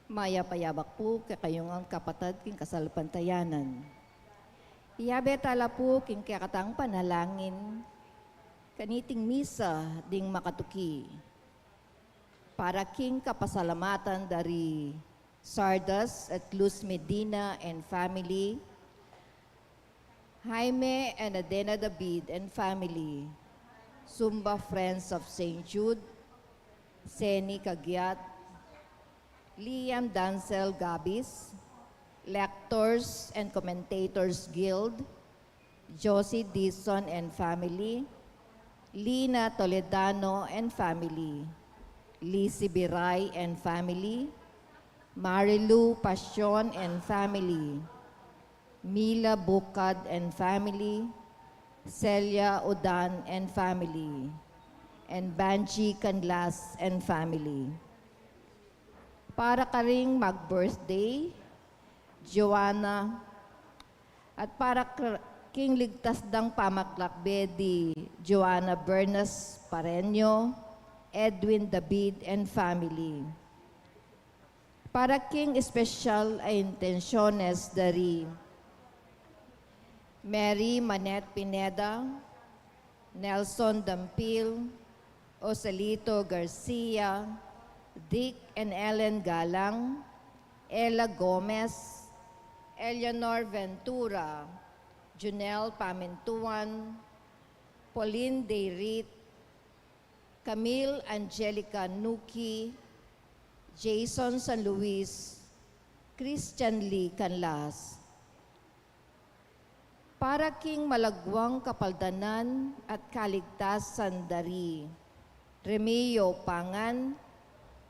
Maya payabak po kayong ang kapatid king kasalpantayanan. Iyabe tala po king kakatang panalangin, kaniting misa ding makatuki. Para king kapasalamatan dari Sardas at Luz Medina and family, Jaime and Adena David and family, Sumba Friends of St. Jude, Seni Kagyat, Liam Dancel Gabis, Lectors and Commentators Guild, Josie Dison and family, Lina Toledano and family, Lizzie Biray and family, Marilu Passion and family, Mila Bukad and family, Celia Udan and family, and Banji Canlas and family. Para ka ring mag-birthday, Joanna, at para king ligtas dang pamaklakbe di Joanna Bernas Pareño, Edwin David and family. Para king espesyal ay intensyones dari Mary Manette Pineda, Nelson Dampil, Osalito Garcia, Dick and Ellen Galang, Ella Gomez, Eleanor Ventura, Junel Pamintuan, Pauline Deyrit, Camille Angelica Nuki, Jason San Luis, Christian Lee Canlas. Para king malagwang kapaldanan at kaligtasan dari Remio Pangan,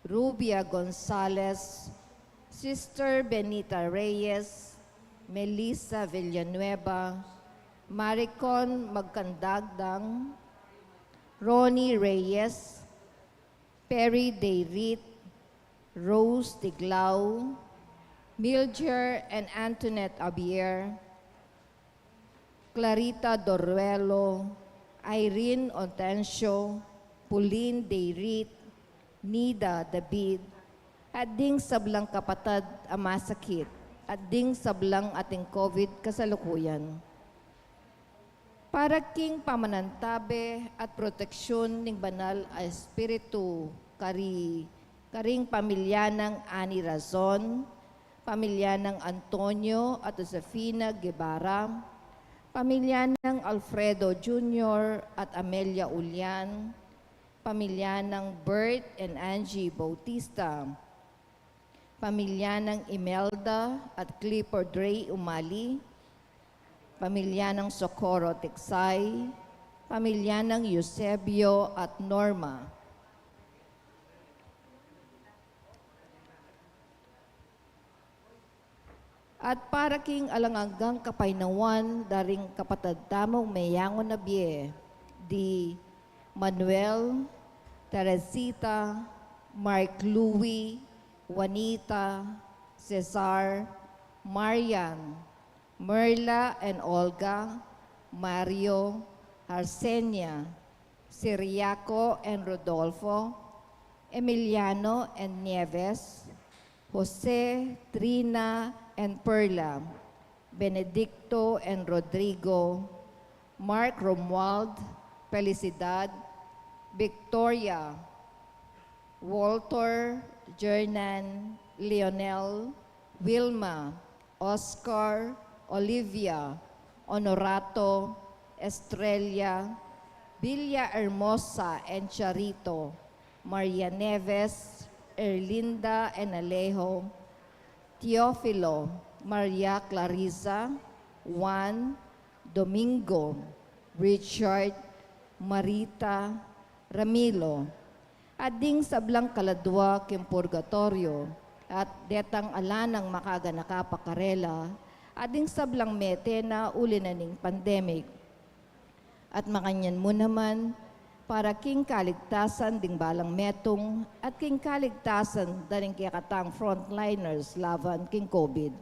Rubia Gonzalez, Sister Benita Reyes, Melissa Villanueva, Maricon Magkandagdang, Ronnie Reyes, Perry Deyrit, Rose Tiglao, Milger and Antoinette Abier, Clarita Doruelo, Irene Otencio, Pauline Deyrit, Nida David, at ding sablang kapatid amasakit, at ding sablang ating COVID kasalukuyan. Para king pamanantabe at proteksyon ng banal a espiritu karing pamilya ng Ani Razon, pamilya ng Antonio at Josefina Guevara, pamilya ng Alfredo Jr. at Amelia Ulian, pamilya ng Bert and Angie Bautista, pamilya ng Imelda at Clifford Ray Umali, pamilya ng Socorro Tiksay, pamilya ng Eusebio at Norma. At para king alangagang kapainawan daring kapatid tamong mayangon na biye, di Manuel, Teresita, Mark Louie, Juanita, Cesar, Marian, Merla and Olga, Mario, Arsenia, Siriaco and Rodolfo, Emiliano and Nieves, Jose, Trina and Perla, Benedicto and Rodrigo, Mark Romuald, Felicidad, Victoria, Walter, Jernan, Leonel, Wilma, Oscar, Olivia, Honorato, Estrella, Villa Hermosa and Charito, Maria Neves, Erlinda and Alejo, Teofilo, Maria Clarissa, Juan, Domingo, Richard, Marita, Ramilo, ading sablang kaladwa kim purgatorio, at detang alanang makaga nakapakarela, ading sablang mete na uli na ning pandemic. At makanyan mo naman, para king kaligtasan ding balang metong at king kaligtasan daring kikatang frontliners laban king COVID.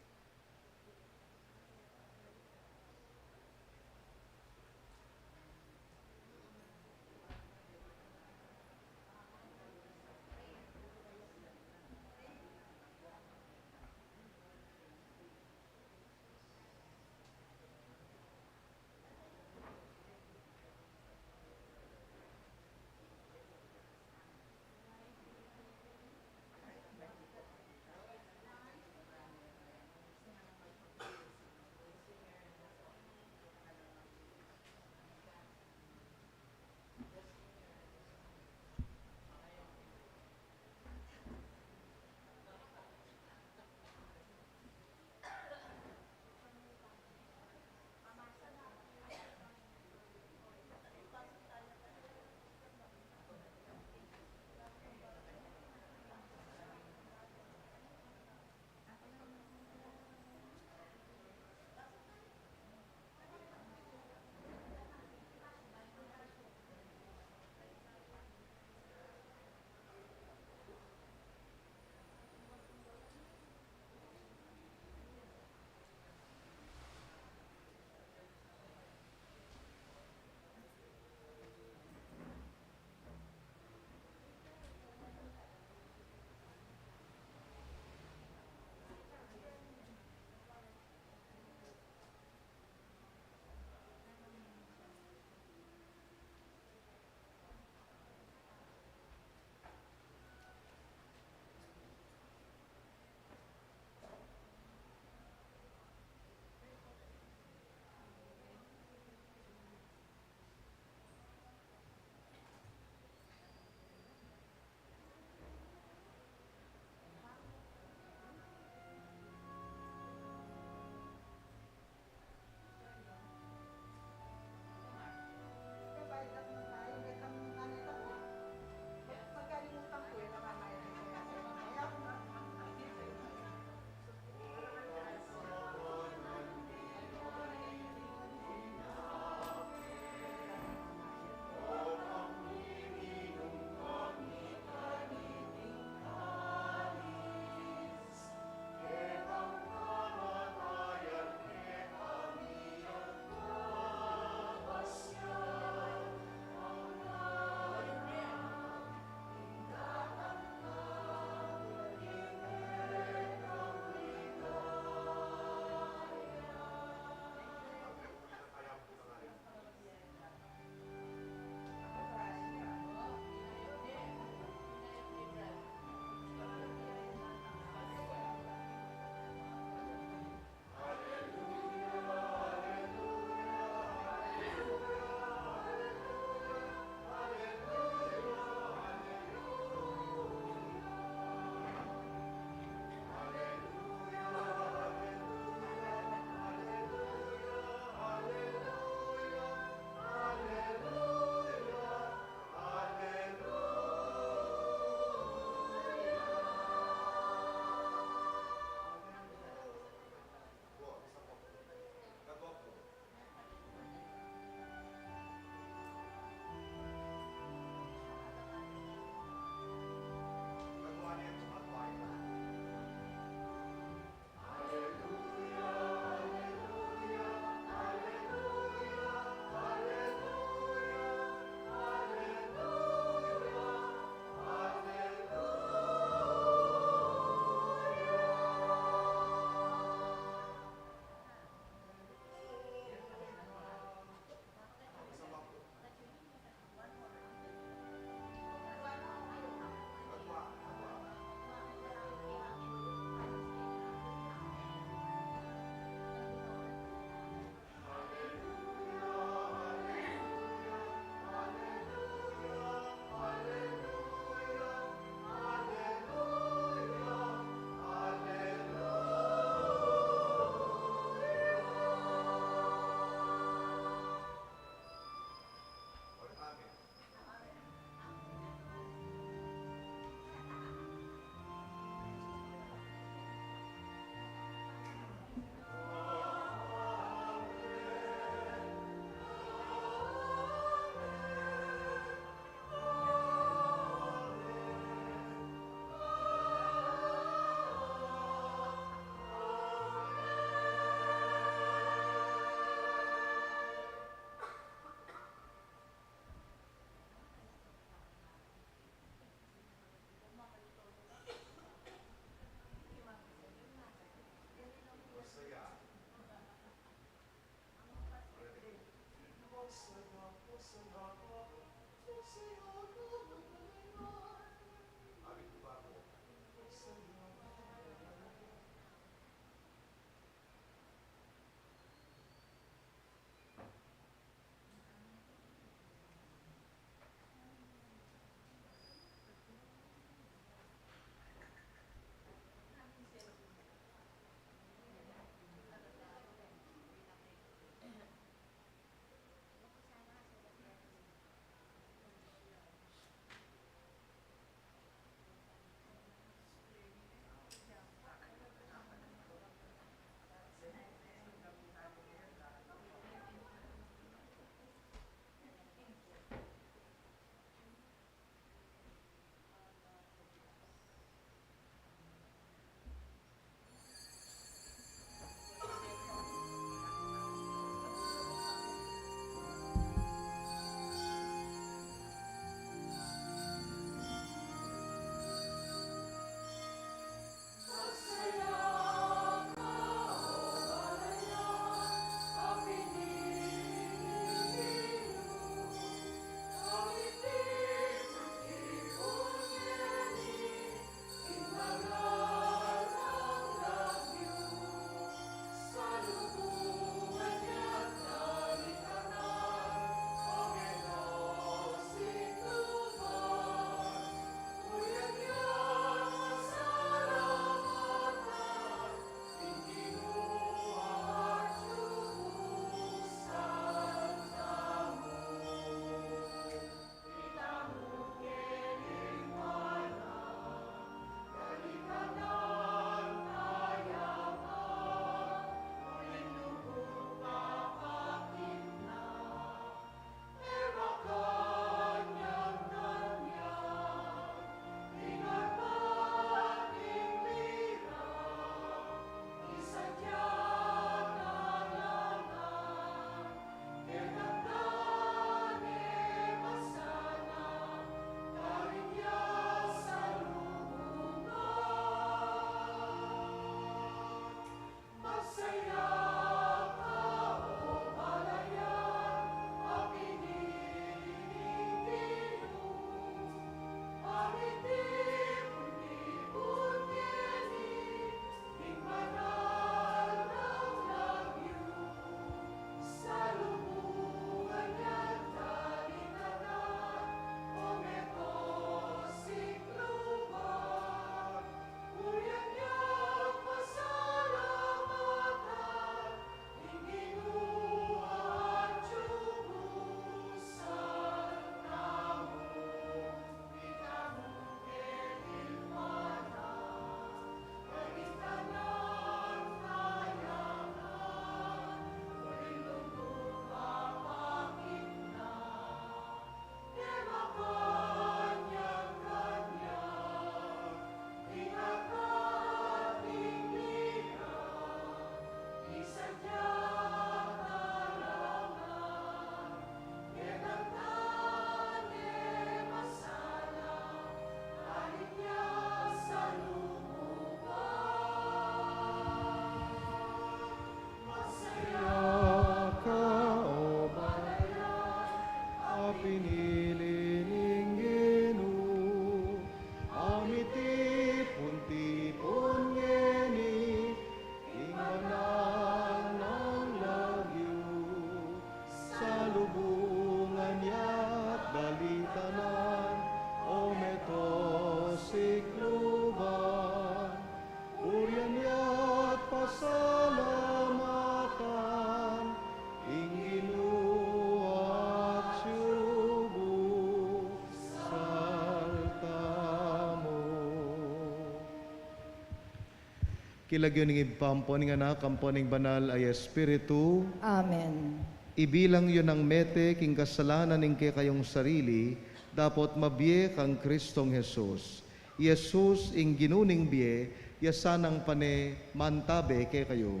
Kilagyo ning ipampo ning anak, kampo ning banal ay Espiritu. Amen. Ibilang yun ang mete, king kasalanan ning kayong sarili, dapat mabiye kang Kristong Jesus. Jesus ing ginuning biye, yasanang pane mantabe kay kayo.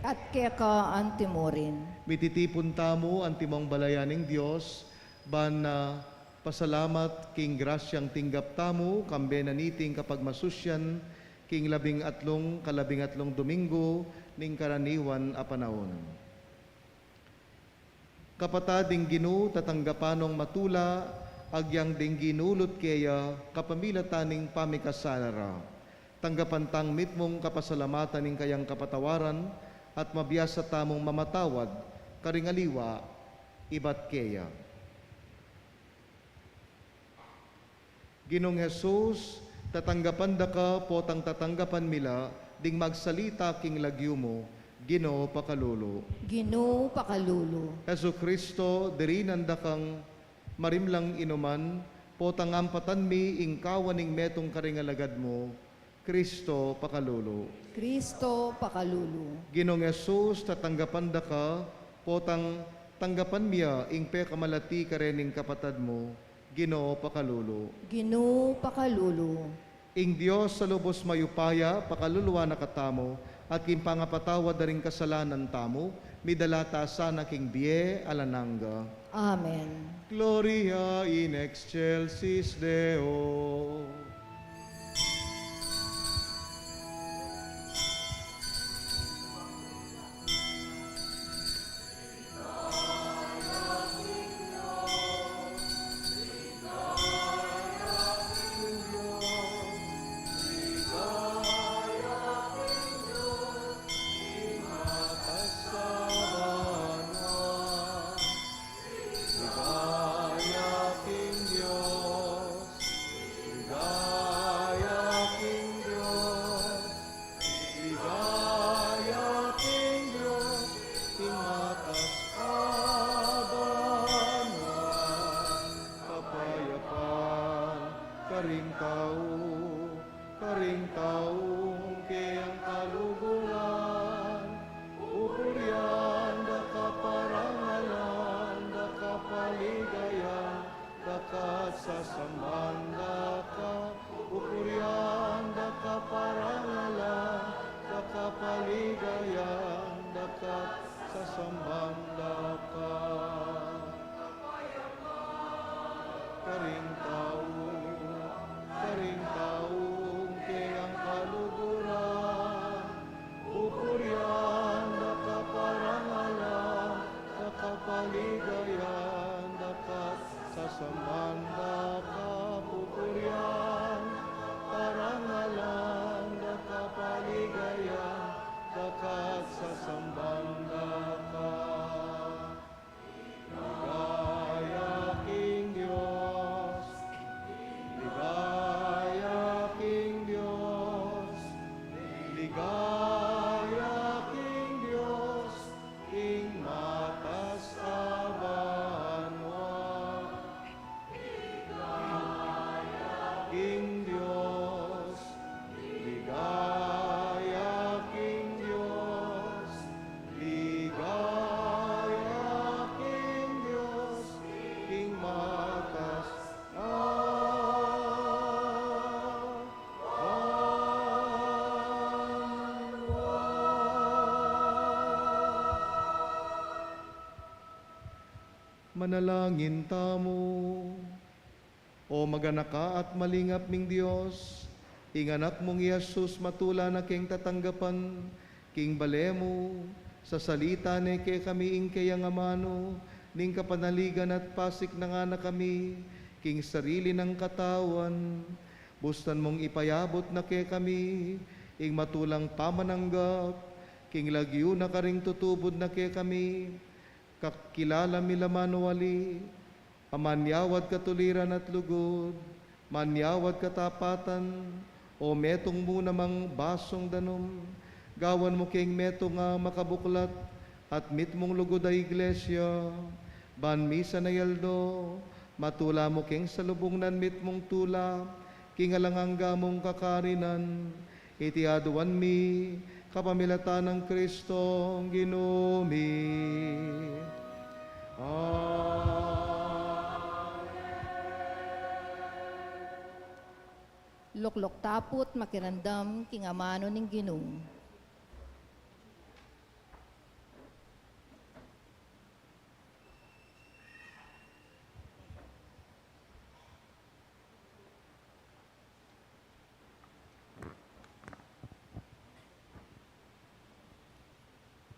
At kaya ka antimorin. Mititipon tamo ang timong balayaning Diyos, ban na pasalamat king grasyang tinggap tamo, kambe naniting kapag masusyan, king kalabing atlong Domingo, ning karaniwan a panahon. Kapatading Ginu, tatanggapanong matula, agyang ding ginulot kaya kapamilataning pamikasara. Tanggapan tang mitmong kapasalamatan ning kayang kapatawaran at mabiyasa tamong mamatawad, karingaliwa, ibat kaya. Ginong Jesus, tatanggapan da ka potang tatanggapan mila, ding magsalita king lagyo mo, Ginoo pakalulu. Ginoo pakalulu. Hesu Kristo, diri nanda kang marimlang inuman, potang ampatan mi ingkawaning metong karingalagad mo, Kristo pakalulu. Kristo pakalulu. Ginong Jesus, tatanggapan da ka, potang tanggapan miya ing pe kamalati karening kapatad mo, Ginoo pakalulu. Ginoo pakalulu. Ing Dios sa lubos mayupaya, pakaluluwa na katamo, at king pangapatawad na rin kasalanan tamo, midalata sana king biye alananga. Amen. Gloria in excelsis Deo. Karing taong kayang kaluguran, upurian da kaparangalan, da kapaligayan, da kasasaman da ka, upurian da kaparangalan, da kapaligayan, da kasasaman da ka. Karing taong kayang kaluguran, upurian da kaparangalan, da kapaligayan, da kasasaman da kapupurian, parangalan, da kapaligayan, da kasasaman da ka. Ligaya King Diyos, ligaya King Diyos, ligaya King Diyos, King matas abanwa. King Diyos, ligaya King Diyos, ligaya King Diyos, King matas manalangin tamo. O maganaka at malingap ning Dios, inganak mong Yesus matula na king tatanggapan, king balemo, sa salita ni kay kami ing kayang amano, ning kapanaligan at pasik na nga na kami, king sarili ng katawan, bustan mong ipayabot na kay kami, ing matulang pamananggap, king lagyo na karing tutubod na kay kami, kakilala milamanwali, amanyawad katuliran at lugod, manyawad katapatan, o metong mo namang basong danom, gawan mo king meto nga makabuklat, at mitmong lugod ay iglesia, ban misa na yaldo, matula mo king salubong nan mitmong tula, king alangangga mong kakarinan, iti aduan mi, kapamilatan ng Kristo Ginumi. Luklok tapot makirandam king amano ning Ginoo.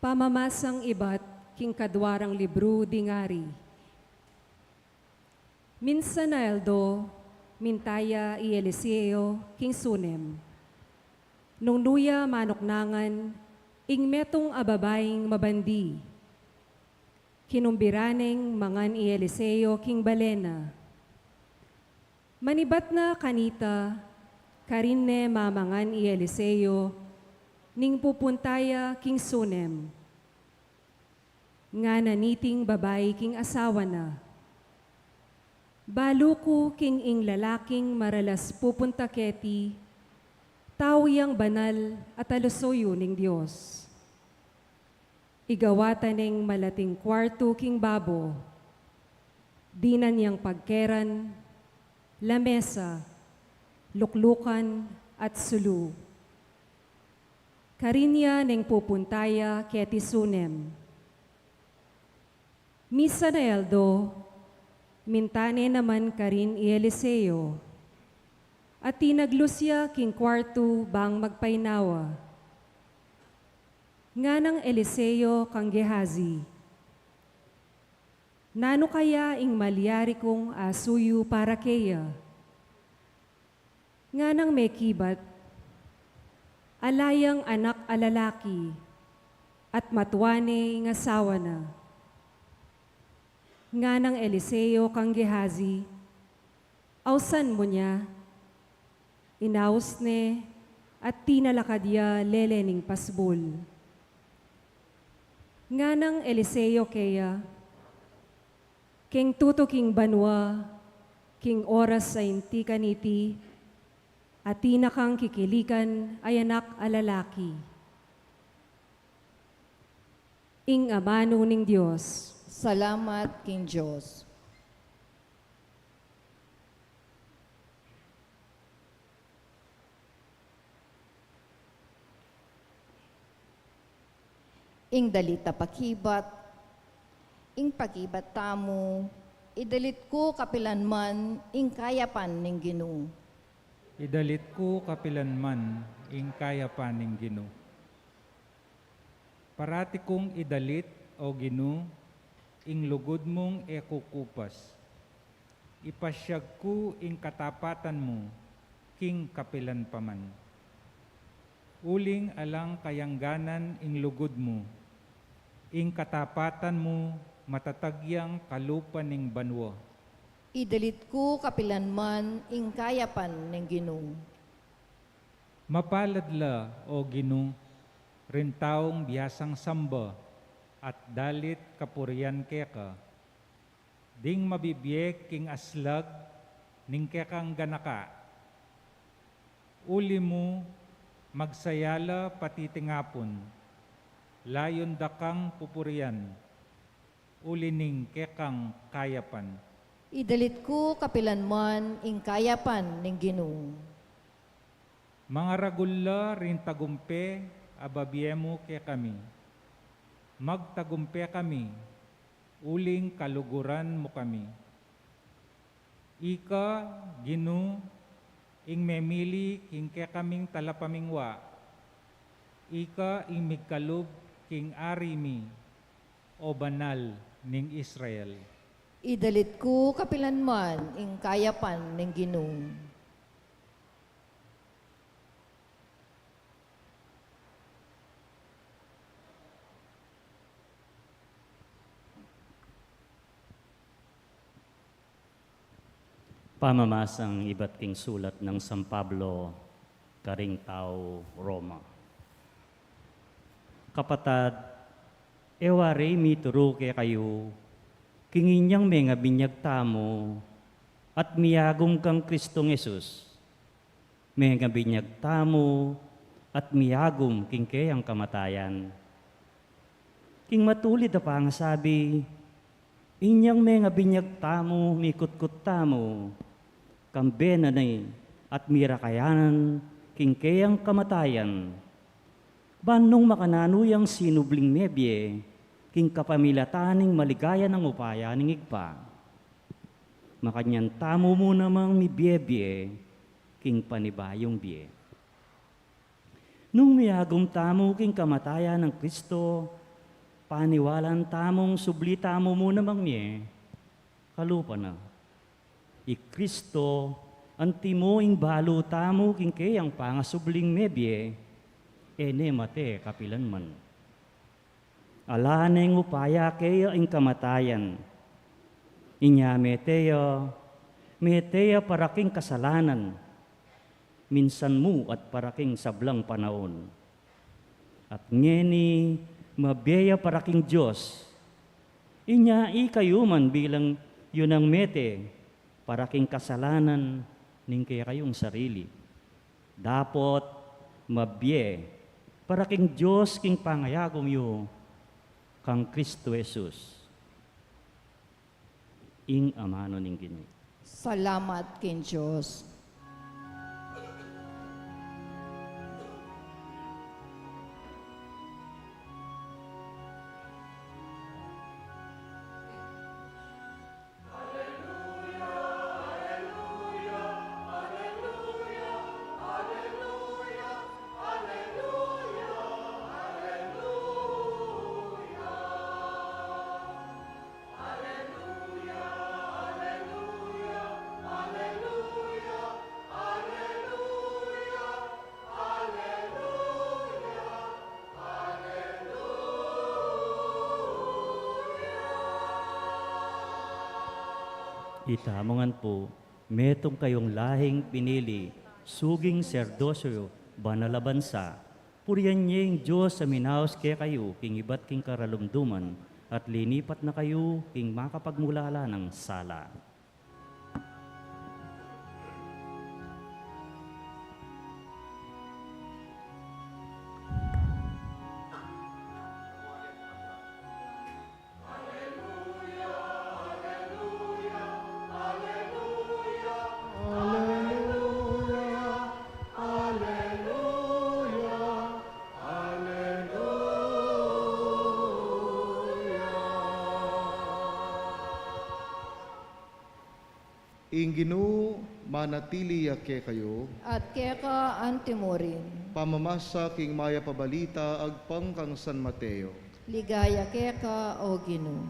Pamamasang ibat king kadwarang libro dingari. Minsan na eldo, mintaya i Eliseo king sunem. Nung nuya manoknangan, ing metong ababaing mabandi. Kinumbiraneng mangan i Eliseo king balena. Manibat na kanita, karinne mamangan i Eliseo, ning pupuntaya king sunem. Nga naniting babae king asawa na. Baluko king ing lalaking maralas pupunta keti, tawiyang banal at alusoyo ning Diyos. Igawatan ning malating kwarto king babo, dinan niyang pagkeran, lamesa, luklukan at sulu. Karinya ning pupuntaya keti sunem. Misa na eldo, mintane naman karin i Eliseo, at tinaglusya king kwarto bang magpainawa. Nga ng Eliseo kang Gehazi, nano kaya ing malyari kong asuyo para keya? Nga ng mekibat, alayang anak alalaki, at matwane ng asawa na. Nga ng Eliseo kang Gehazi, awsan mo niya, inaus ne, at tinalakadya lelening pasbul. Nga ng Eliseo kaya, king tuto king banwa, king oras sa inti kaniti, at tinakang kikilikan ay anak alalaki. Ing amano ning Diyos, Salamat king Diyos. Ing dalita pakibat, ing pakibat tamo, idalit ko kapilanman, ing kayapan ning Ginoo. Idalit ko kapilanman, ing kayapan ning Ginoo. Parati kong idalit, o Ginoo, ing lugod mong ekukupas. Ipasyag ko ing katapatan mo, king kapilan paman. Uling alang kayangganan ing lugod mo, ing katapatan mo matatagyang kalupan ning banwa. Idalit ko kapilanman, ing kayapan ning Ginoo. Mapaladla, o Ginoo, rintaong biyasang samba, at dalit kapurian keka. Ding mabibiyek king aslag, ning kekang ganaka. Uli mo, magsayala pati tingapon, layon dakang pupurian, uli ning kekang kayapan. Idalit ko kapilanman, ing kayapan ning Ginoo. Mga ragulla rin tagumpe, ababiemo ke kami. Magtagumpe kami, uling kaluguran mo kami. Ika, Ginoo, ing memili king ke kaming talapamingwa. Ika ing migkalub king arimi, o banal ning Israel. Idalit ko kapilanman, ing kayapan ning Ginoo. Pamamasang iba't king sulat ng San Pablo, karing tao Roma. Kapatad, ewari mituro ke kayo, kinginyang may nga binyag tamo, at miyagom kang Kristong Jesus. May nga binyag tamo, at miyagom king kayang kamatayan. King matulid na pangasabi, inyang mga binyag tamo, mikutkut tamo, kambe na at mirakayanan, king kayang kamatayan. Banong makananuyang sinubling mebye, king kapamilataning maligaya ng upaya ning igpa. Makanyan tamo mo namang mibiyebye, king panibayong biye. Nung miyagom tamo king kamatayan ng Kristo, paniwalan tamong subli tamo mo namang miye, kalupa na. I Kristo, antimo ing balo tamo king kayang pangasubling mebye, ene mate kapilan man. Alaneng upaya kaya ing kamatayan, inya meteya paraking kasalanan, minsan mo at paraking sablang panahon. At ngeni, mabiya paraking Diyos, inya ikayuman bilang yun ang mete, paraking kasalanan, ning kaya kayong sarili. Dapot, mabiye, paraking Diyos king pangayagom yu, kang Kristo Jesus. Ing amano ning gini. Salamat kin Diyos. Itamongan po, metong kayong lahing pinili, suging serdosyo, banalabansa, puriyan niyeng Diyos sa minaos kaya kayo, king iba't king karalumduman, at linipat na kayo, king makapagmulala ng sala. Inginu manatili yake kayo, At keka antimorin, pamamasa king maya pabalita agpang kang San Mateo. ligaya keka o Ginoo.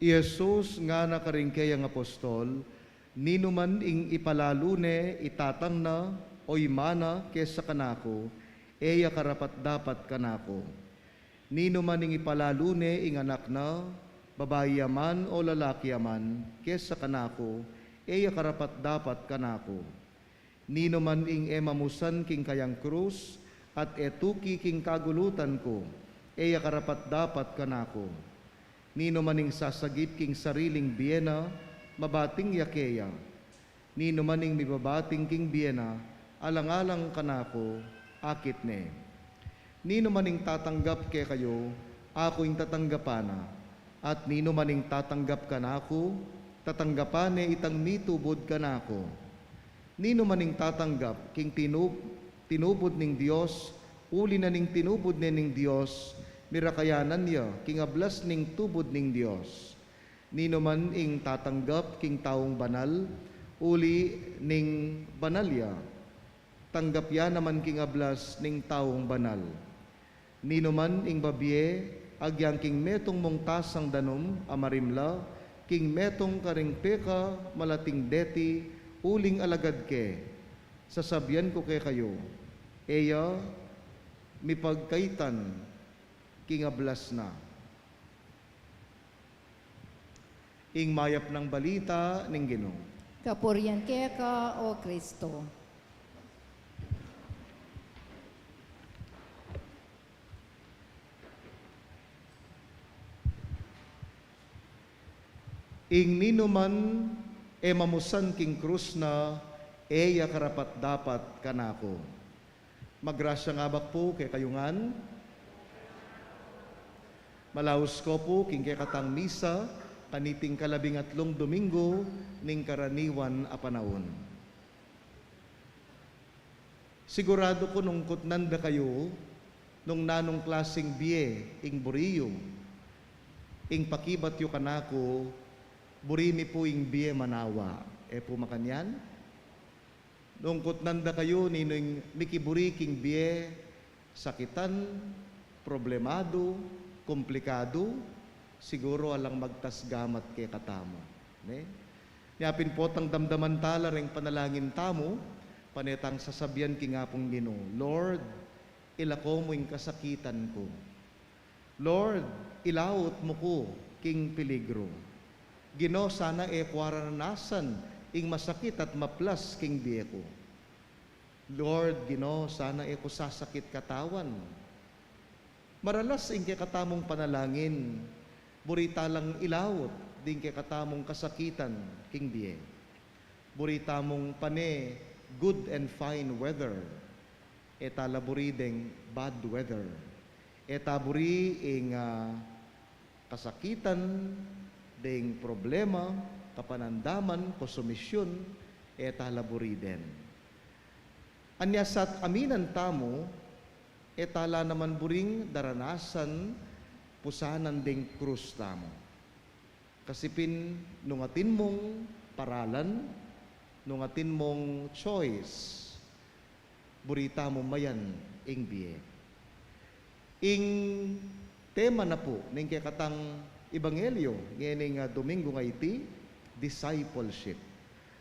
Jesus nga nakaringkay ang apostol, ninuman ing ipalalune itatang na o imana kesa kanako, eya karapat dapat kanako. Ninuman ing ipalalune ing anak na, babae yaman o lalaki yaman, kesa kanako, eya karapat dapat kanako. Ninuman ing emamusan king kayang krus, at etuki king kagulutan ko, eya karapat dapat kanako. Nino maning sasagip king sariling biyena, mabating yakeya. Nino maning mibabating king biyena, alang-alang kanako, akit ne. Nino maning tatanggap ke kayo, ako'ing tatanggapana. At nino maning tatanggap kanako, tatanggapane itang mitubod kanako. Nino maning tatanggap king tinubod ning Dios, uli na ning tinubod ning Dios, mirakayanan niya, king ablas ning tubod ning Dios. Nino man ing tatanggap king taong banal, uli ning banalya, tanggap ya naman king ablas ning taong banal. Nino man ing babye, agyang king metong mong tasang danom, amarimla, king metong karing peka, malating deti, uling alagad ke, sasabyan ko ke kayo, eya, mipagkaitan, king ablas na. Ing mayap ng balita ning Ginoo. Kapurian keka o Kristo. ing ninuman mamusan king krus na eya karapat dapat kanako. Magrasya nga bak po kay kayungan. Malaos ko po king kay katang misa kaniting 13 Domingo ning karaniwan a panahon. Sigurado ko nung kutnanda kayo nung nanong klaseng biye ing buriyo ing pakibat yu kanako burimi po ing biye manawa. Po makanyan. Nung kutnanda kayo nining mikiburi king biye sakitan, problemado, komplikado, siguro alang magtasgamat kay katamo. Ne? Niyapin po tang damdaman tala ring panalangin tamo, panetang sasabihan king apong Ginoo, Lord, ilako mo ing kasakitan ko. Lord, ilawot mo ko king peligro. Ginoo, sana kwaranasan ing masakit at maplas king biye ko. Lord, Ginoo, sana ko sasakit katawan. Maralas ing kay katamong panalangin, burita lang ilawot, din kay katamong kasakitan, king biye. Burita mong pane, good and fine weather, eta laburi ding bad weather. Eta buri ing kasakitan, ding problema, kapanandaman, konsumisyon, eta laburi din. Anyasat aminan tamo, etala naman buring daranasan pusanan ding krus tamo. Kasipin nungatin mong paralan, nungatin mong choice, burita mo mayan ing biye. Ing tema na po ning kay katang Ebanghelyo nganing Domingo nga iti, discipleship.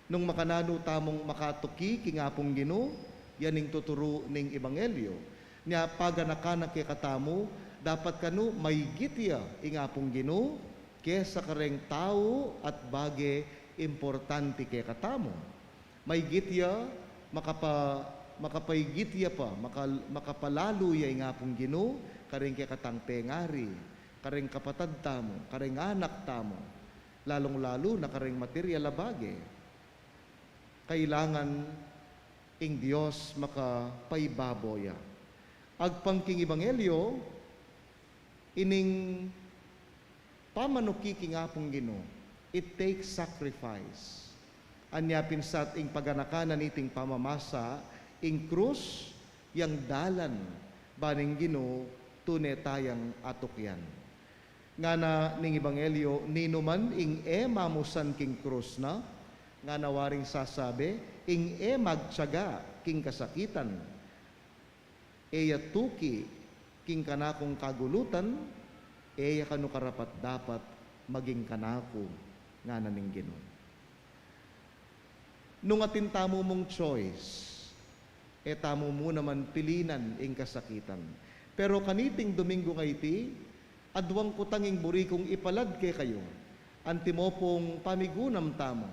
Nung makanano tamong makatuki king apong Ginoo, yaning tuturo ning Ebanghelyo. Nya paganakana kay katamo, dapat kanu may gitya ing apong Ginoo kesa kareng tao at bage importante kay katamo. May gitya makapaygitya pa, makapalalo ya ing apong Ginoo kareng kay katang tengari, kareng kapatad tamo, kareng anak tamo, lalong-lalo na kareng material a bage. Kailangan ing Dios makapaybaboya. Agpangking Ebanghelyo, ining pamanuki king apong Ginoo, it takes sacrifice. Anya pinsat ing paganakanan iting pamamasa, ing krus, yang dalan, baning Ginoo, tunay tayang atukyan. Nga na ning Ebanghelyo, ninuman ing mamusan king krus na, nga nawaring sasabi, ing magtyaga king kasakitan, eya tuki king kanakong kagulutan, eya kanu karapat dapat maging kanako nga naning Ginoo. Nung atintamo mong choice, tamo mo naman pilinan ing kasakitan. Pero kaniting Domingo nga iti, adwang kutanging buri kong ipalad kay kayo, antimo pong pamigunam tamo,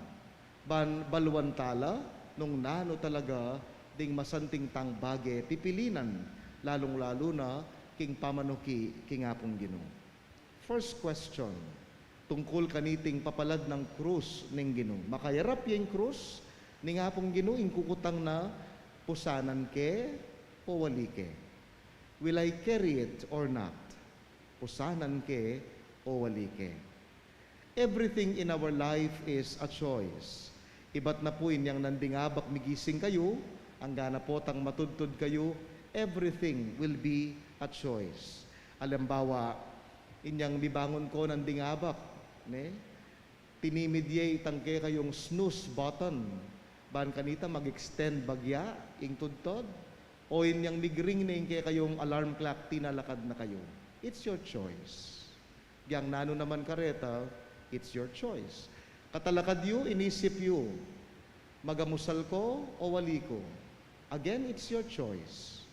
baluan tala, nung nano talaga ding masanting tang bage pipilinan, lalong-lalo na king pamanuki king apong Ginoo. First question, tungkol kaniting papalad ng krus ning Ginoo. Makayarap yung krus ning apong Ginoo ing kukutang na pusanan ke o wali ke. Will I carry it or not? Pusanan ke o wali ke. Everything in our life is a choice. Iba't na po inyang nandingabak migising kayo, ang gana po tang matudtod kayo, everything will be a choice. Alimbawa, inyang mibangon ko nandingabak, ne? Tinimidye tangke kayong snooze button, ban kanita mag-extend bagya, ing tudtod, o inyang migring na kay kayong alarm clock, tinalakad na kayo. It's your choice. Yang nano naman kareta, it's your choice. Katalakad yu, inisip yu, magamusal ko o wali ko. Again, it's your choice.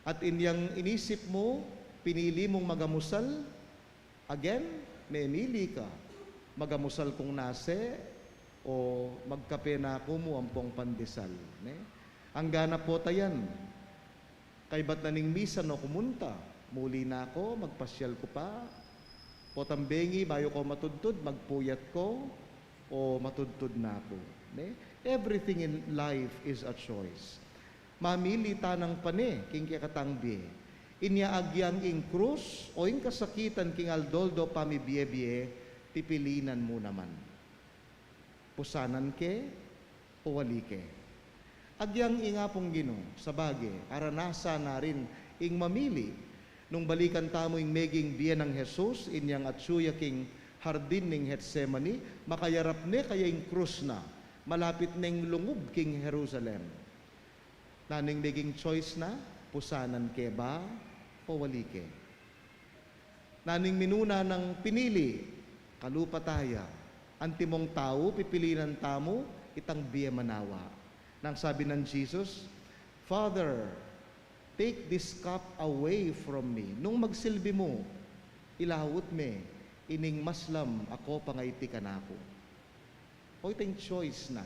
At inyang inisip mo, pinili mong magamusal, again, memili ka. Magamusal kong nase, o magkape na ako mo ampong pandesal. Ne? Ang gana po tayan, kay ba't naning misa no kumunta, muli na ako, magpasyal ko pa, potambengi, bayo ko matudtod, magpuyat ko, o matudtud na ako. Ne? Everything in life is a choice. Mamili ta ng pane, king kakatangbi. Inya agyang ing krus o ing kasakitan king aldoldo pamibiye-biye, pipilinan mo naman. Pusanan ke o wali ke. Agyang ingapong Ginoo, sa bagay, aranasa na rin ing mamili. Nung balikan tamo ing meging biyan ng Jesus, inyang atsuya king hardin ning Getsemani, makayarap ne kaya ing krus na, malapit ning lungub king Jerusalem. Naning meging choice na, pusanan ke ba o wali ke. Naning minuna ng pinili, kalupataya, antimong tao, pipilinan tamo, itang biya manawa. Nang sabi ng Jesus, Father, take this cup away from me. Nung magsilbi mo, ilawot me, ining maslam ako pangaiti ka na ako. O itong choice na.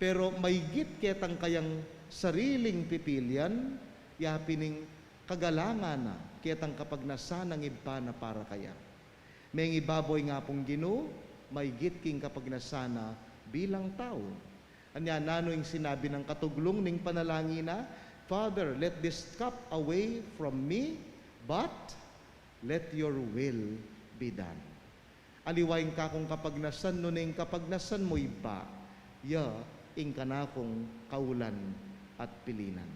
Pero may git ketang kayang sariling pipilian, yapining kagalangan na, ketang kapag nasanang iba na para kaya. May ibaboy nga pong Ginoo, may git king kapag nasana bilang tao. Anya nano yung sinabi ng katuglong ning panalangin na, Father, let this cup away from me, but let your will be done. Aliwain ka kung kapag nasan no ning kapag nasan mo iba, ing kanakong kaulan at pilinan.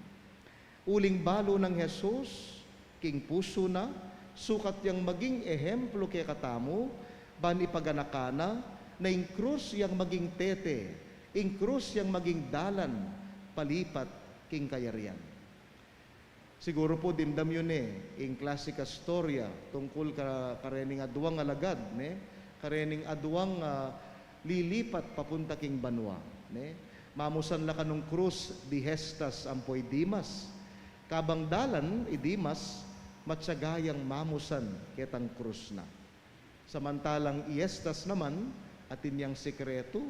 Uling balo ng Jesus, king puso na, sukat yang maging ehemplo kay katamo, ban ipaganakana, na ing krus yang maging tete, ing krus yang maging dalan, palipat king kayarian. Siguro po dimdam yun ing klasika storya tungkol karening aduang alagad, karening aduang lilipat papunta king banwa. Mamusan la kanong krus di Hestas ampoy Dimas. Kabang dalan Dimas, matsagayang mamusan ketang krus na. Samantalang Iestas naman, atin yang sekreto,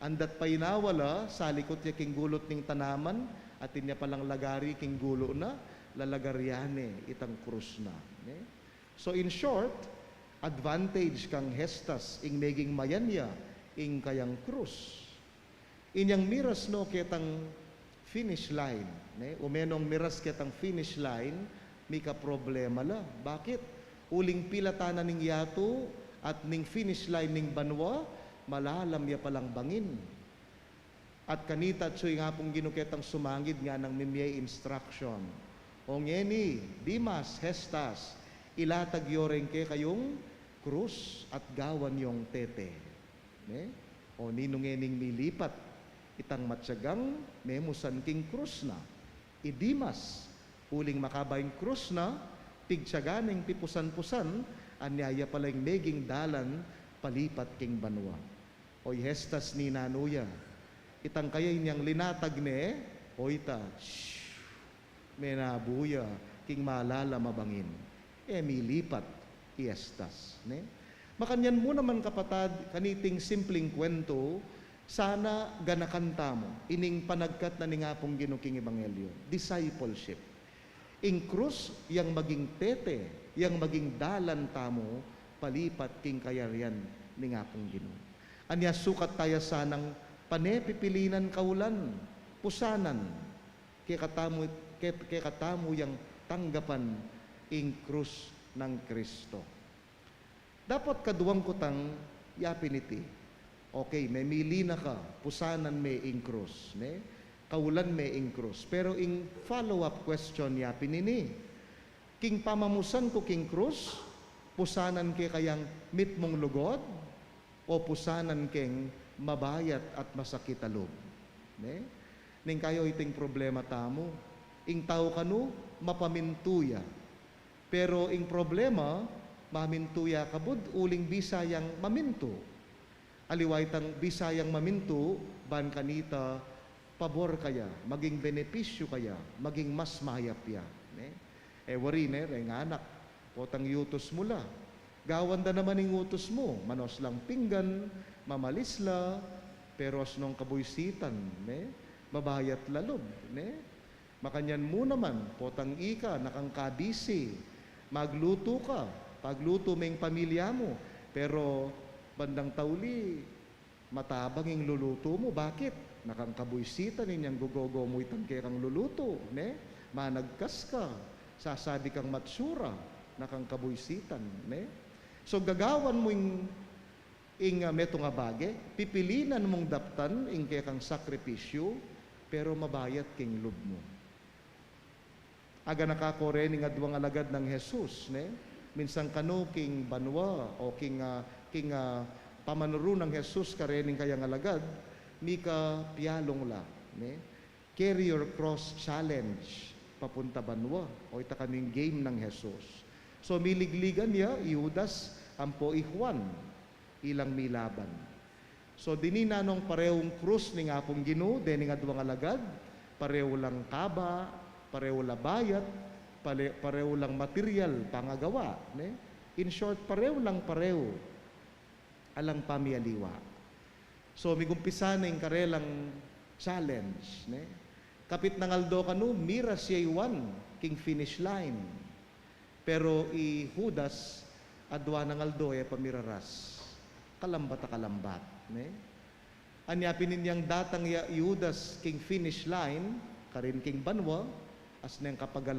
andat pa inawala, sa likot niya king gulot ning tanaman, atin niya palang lagari king gulo na, lalagaryane itang krus na. So in short, advantage kang Hestas, ing meging mayanya, ing kayang krus. Inyang miras no ketang finish line. Umenong miras ketang finish line, mika problema la. Bakit? Uling pilatanan ning yato at ning finish line ning banwa, malalam ya palang bangin. At kanita tsoy nga pong ginuketang sumangid nga ng mimiyay instruction. O ngeni, Dimas, Hestas, ilatag yoreng ke kayong krus at gawan yung tete. O ninong ngening milipat, itang matsagang memusan king krus na. Dimas, uling makabayang krus na, pigtsaganeng pipusan-pusan, anyaya palang meging dalan, palipat king banwa. O Hestas ni nanuya, itang kaya inyang linatag o ita, may nabuya, king malala mabangin. Milipat, Hestas. Makanyan mo naman kapatad, kaniting simpleng kwento, sana ganakanta mo, ining panagkat na ningapong ginuking ebanghelyo, discipleship. Ing krus, yang maging tete, yang maging dalan tamo, palipat king kayarian ningapong Ginoo. Anya sukat tayo sanang panepipilinan kaulan, pusanan, kay katamu yang tanggapan ing krus ng Kristo. Dapat kaduwang kutang yapin iti. Okay, may mili na ka, pusanan may ing krus, kaulan may ing krus. Pero ing follow-up question yapin ini, king pamamusan ko king krus, pusanan ke kayang mit mong lugod, o pusanan keng mabayat at masakit alog. Ning kayo iting problema tamo, ing tao kanu, mapamintuya. Pero ing problema, mamintuya kabud, uling bisayang maminto. Aliway tang bisayang maminto, ban kanita, pabor kaya, maging benepisyo kaya, maging mas mahayapya. Wari ring anak, potang yutos mula. Gawanda naman ing utos mo, manos lang pinggan, mamalisla, pero asnong kabuisitan, mabayat lalob, makanyan mo naman, potang ika, nakangkabisi, magluto ka, pagluto may pamilya mo, pero bandang tauli, Matabang yung luluto mo. Bakit? Nakang kabuisitan ninyang gugogomoy tangke kang luluto. Ne? Managkas ka. Sasabi kang matsura. Nakang kabuisitan. Ne? So gagawan mo yung meto nga bage, pipilinan mong daptan ing kaya kang sakripisyo, pero mabayat king lub mo. Aga nakakore ni nga duwang alagad ng Jesus, ne? Minsan kano king banwa o king pamanuro ng Jesus karening kayang alagad, mi ka piyalong la, ne? Carry your cross challenge papunta banwa o ita kaning game ng Jesus. So miligligan niya Judas ampo Juan ilang milaban. So dininanong parehong krus ni nga pong Ginoo deni nga duwang alagad, pareho lang kaba, pareho la bayat, pareho lang material pangagawa, ne? In short, pareho lang pareho alang pamialiwa. So migumpisa na yung karelang challenge, ne? Kapit ng aldo kanu, mira siya Juan king finish line. Pero i Judas adwa ng aldo pamiraras. Kalambat a kalambat, ne? Anyapin ninyang datang ya Judas king finish line, karin king banwa, as nang kapagal.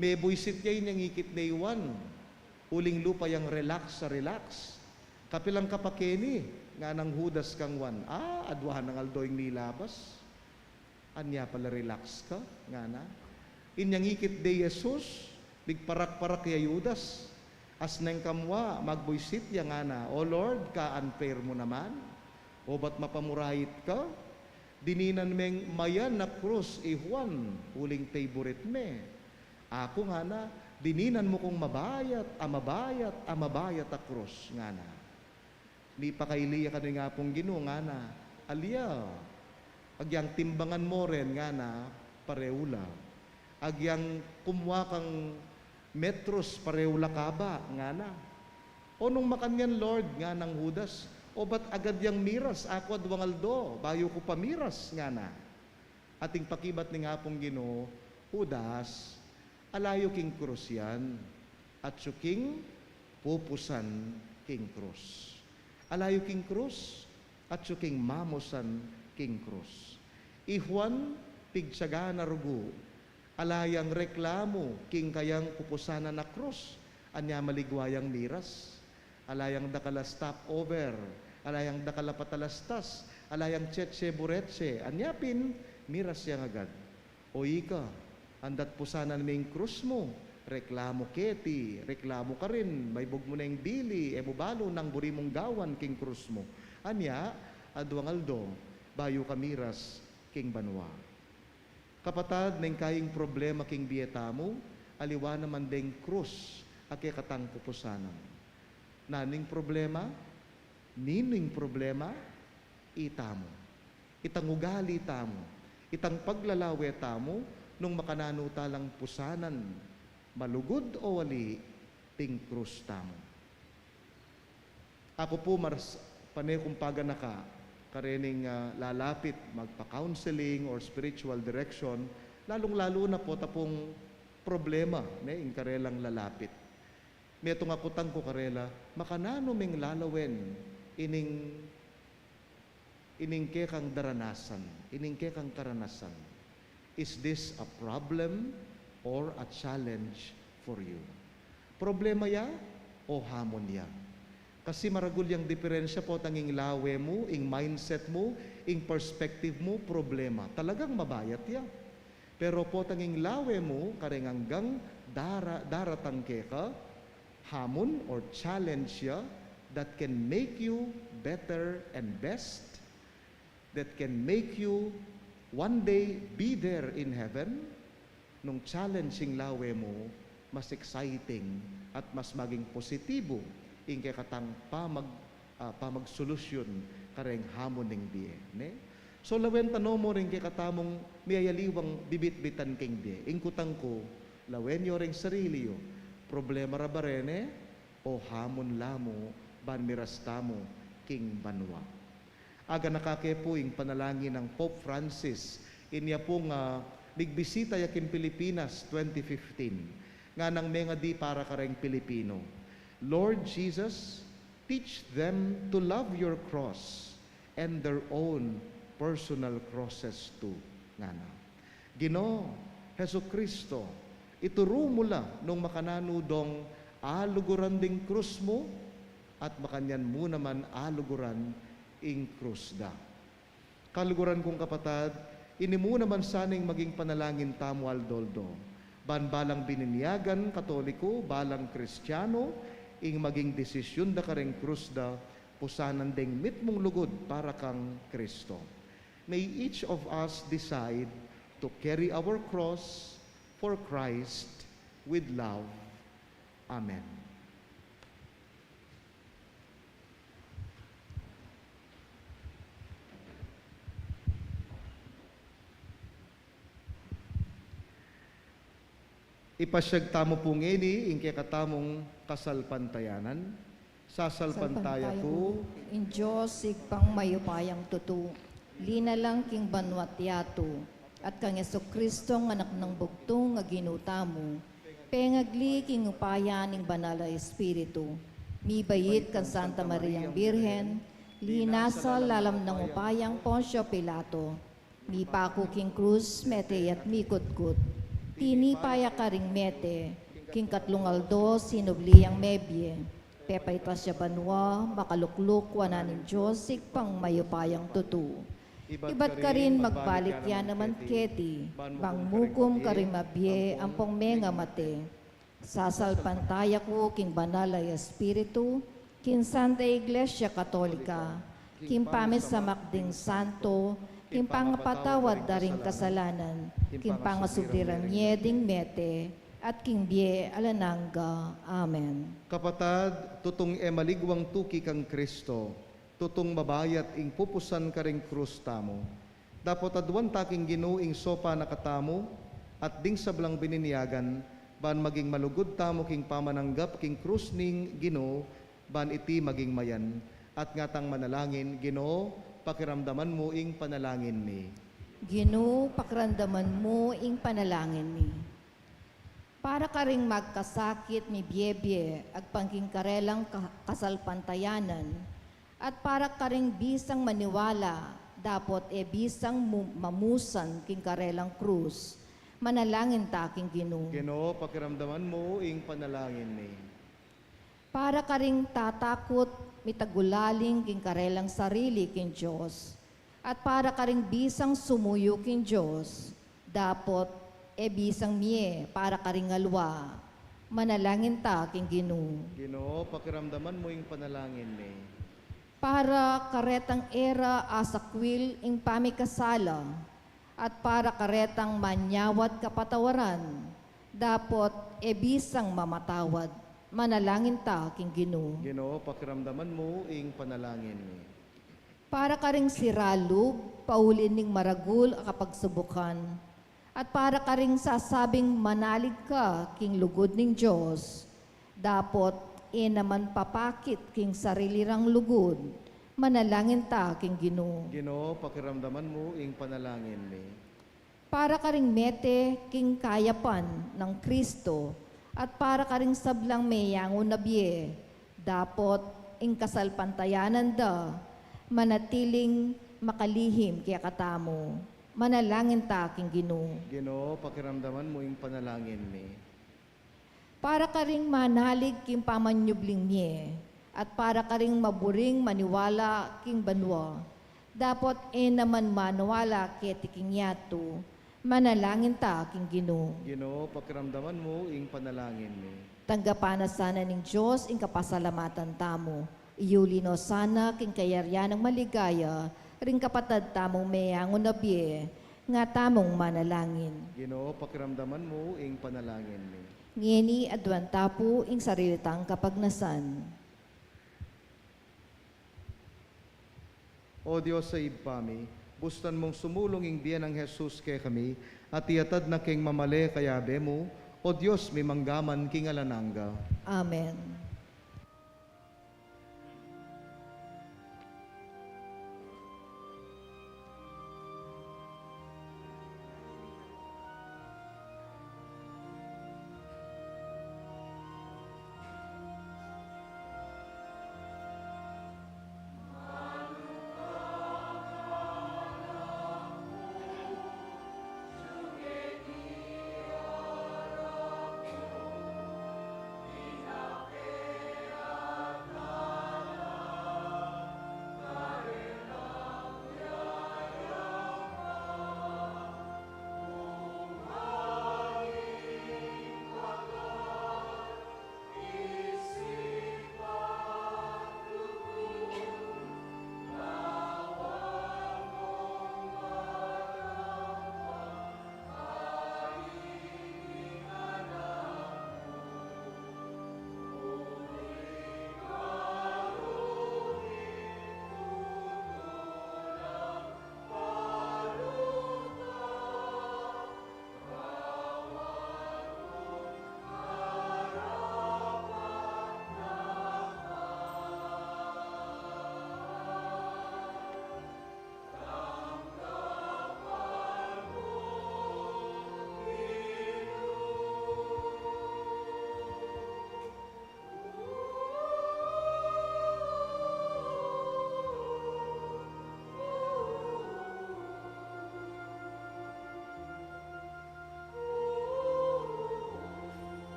May buisit niya yung ikit na Juan. Uling lupa yung relax. Kapilang kapakeni, nga ng Judas kang Juan. Adwahan ng aldo yung nilabas. Anya pala relax ka, nga na. Inyang ikit de Jesus, bigparak-parak ya Judas. As nang kamwa, magbuisit ya nga na. O Lord, ka-unfair mo naman. O ba't mapamurahit ka? Dininan meng mayan na krus Juan, uling favorite me. Ako nga na, dininan mo kong mabayat a krus nga na. Di pa kailiya ka nga pong Ginoo nga na, alya, agyang timbangan mo rin nga na, pareula. Agyang kumwa kang metros pareula ka ba nga na. O nung makanyan Lord nga ng Judas, o ba't agad yang miras, ako adwang aldo, bayo ko pamiras nga na. Ating pakibat ni nga pong Ginoo, Judas, alayo king krus yan, at suking pupusan king krus. Alayo king krus, at suking mamusan king krus. Juan, pigsaga na rugo, alayang reklamo king kayang pupusanan na krus, anya maligwayang miras, alayang dakala stopover, alayang dakala patalastas, alayang tsetse buretse, anyapin, miras yang agad. O ika, andat pusanan may krus mo, reklamo keti, reklamo ka rin, may bug mo na yung bili, mubalo ng buri mong gawan king krus mo. Anya, adwang aldo, bayo ka miras king banwa. Kapatad, neng kaying problema king bieta mo, aliwa naman deng krus, ake katang pupusanan. Naning problema, nining problema, itamo. Itang ugali tamo, itang paglalawe tamo, nung makananuta lang pusanan, malugod o wali, ting krus tamo. Ako po, panay kumpaga na ka, karening lalapit, magpa-counseling or spiritual direction, lalong-lalo na po tapong problema, in karelang lalapit. Meto nga kutang ko karela, makanano ming lalawen, ining kekang daranasan, ining kekang karanasan. Is this a problem or a challenge for you? Problema ya o hamon ya? Kasi maragul yung diferensya po tanging lawe mo, ing mindset mo, ing perspective mo, problema. Talagang mabayat ya. Pero po tanging lawe mo, karenganggang daratang ka, hamon or challenge ya, that can make you better and best, that can make you one day be there in heaven. Nung challenging lawe mo, mas exciting at mas maging positibo ing kay katang pamagsolusyon kareng hamon ning biye, ne? So lawen tano mo ring kay katamong miyayaliwang bibit-bitan king biye. Ing kutang ko, lawen yo ring sarili yo, problema ra ba rene o hamon lamo ban mirastamo king banwa. Aga nakakepo ing panalangin ng Pope Francis inya pong bigbisita yakin Pilipinas 2015 nga nang mga di para kareng Pilipino. Lord Jesus, Teach them to love your cross and their own personal crosses too. Nga na. Ginoo, Heso Kristo, ituro mo la nung makananudong aluguran ding krus mo at makanyan mo naman aluguran ing krus da. Kaluguran kong kapatad, ini mo naman saning maging panalangin tamo aldoldo. Balang bininyagan Katoliko, balang Kristiyano, ing maging desisyon da kareng krus da, pusanan ding mit mong lugod para kang Kristo. May each of us decide to carry our cross for Christ with love. Amen. Ipasyag tamo pong ini, ingke katamong kasalpantayanan. Sasalpantaya ko, in Diyos, sigpang mayupayang tutu, linalang king banwat yato, at kang Yeso Kristo ng anak ng bugtong nga ginutamo, pengagli king upayan ning banal na Espiritu, mi bayit kan Santa Mariang Birhen, linasal lalam ng upayang Poncio Pilato, mi paku king krus, mete at mikutkut, tini paya karing mete, king katlungaldo sinubliang mebye, pepay tasya banwa, makalukluk wananin Diyos, sigpang mayupayang tutu. Iba't ka rin magbalik yan naman keti, bang mukum ka rin mabye, ampong menga mate. Sasalpantaya ko king banal ay Espiritu, king Santa Iglesia Katolika, king pamis sa makding santo, king pangapatawad daring kasalanan, king pangasudiran nyeding mete, at king bie alananga. Amen. kapatad, tutong maligwang tuki kang Kristo, tutong mabayat ing pupusan karing krus tamo. Dapat adwan taking ginuing sopa nakatamo, at ding sablang bininyagan, ban maging malugod tamo king pamananggap king krus ning Ginoo, ban iti maging mayan. At ngatang manalangin, Ginoo, pakiramdaman mo ing panalangin mi. Ginoo, pakiramdaman mo ing panalangin mi. Para ka ring magkasakit mi biebie, agpangking karelang kasalpantayanan, at para ka ring bisang maniwala, dapat bisang mamusan king karelang krus, manalangin ta king Ginoo. Ginoo, pakiramdaman mo ing panalangin mi. Para ka ring tatakot, mitagulaling king karelang sarili king Diyos, at para ka ring bisang sumuyo king Diyos, dapat bisang miye, para ka ring alwa, manalangin ta king Ginoo. Ginoo, pakiramdaman mo ing panalangin mi. Para karetang era asakwil ing pamikasala, at para karetang manyawat kapatawaran, dapat bisang mamatawad, manalangin ta king Ginoo. Ginoo, pakiramdaman mo ing panalangin mi. Para ka ring siralog, paulin ning maragul a kapagsubukan, at para ka ring sasabing manalig ka king lugod ning Diyos, dapat naman papakit king sarili rang lugod, manalangin ta king Ginoo. Ginoo, pakiramdaman mo ing panalangin mi. Para ka ring mete king kayapan ng Kristo, at para ka ring sablang mayangon na biye, dapat ing kasalpantayanan da, manatiling makalihim kaya katamo, manalangin ta king Ginoo. Ginoo, pakiramdaman mo ing panalangin mi. Para ka ring manalig king pamanyubling miye, at para ka ring maburing maniwala king banwa, dapat naman manwala keti king yato, manalangin ta king Ginoo. Ginoo, pakiramdaman mo ing panalangin mi. Tanggapan na sana ning Diyos ing kapasalamatan tamo, iyulino sana king kayaryan ng maligaya, ring kapatad tamong mayangon na biye, nga tamong manalangin. Ginoo, pakiramdaman mo ing panalangin mi. Ngeni adwan tapo ing sarilitang kapagnasan. O Diyos sa ibpami, bustan mong sumulong ing biyan ng Jesus kay kami, at iatad na king mamali kayabe mo, o Diyos may manggaman king alananga. Amen.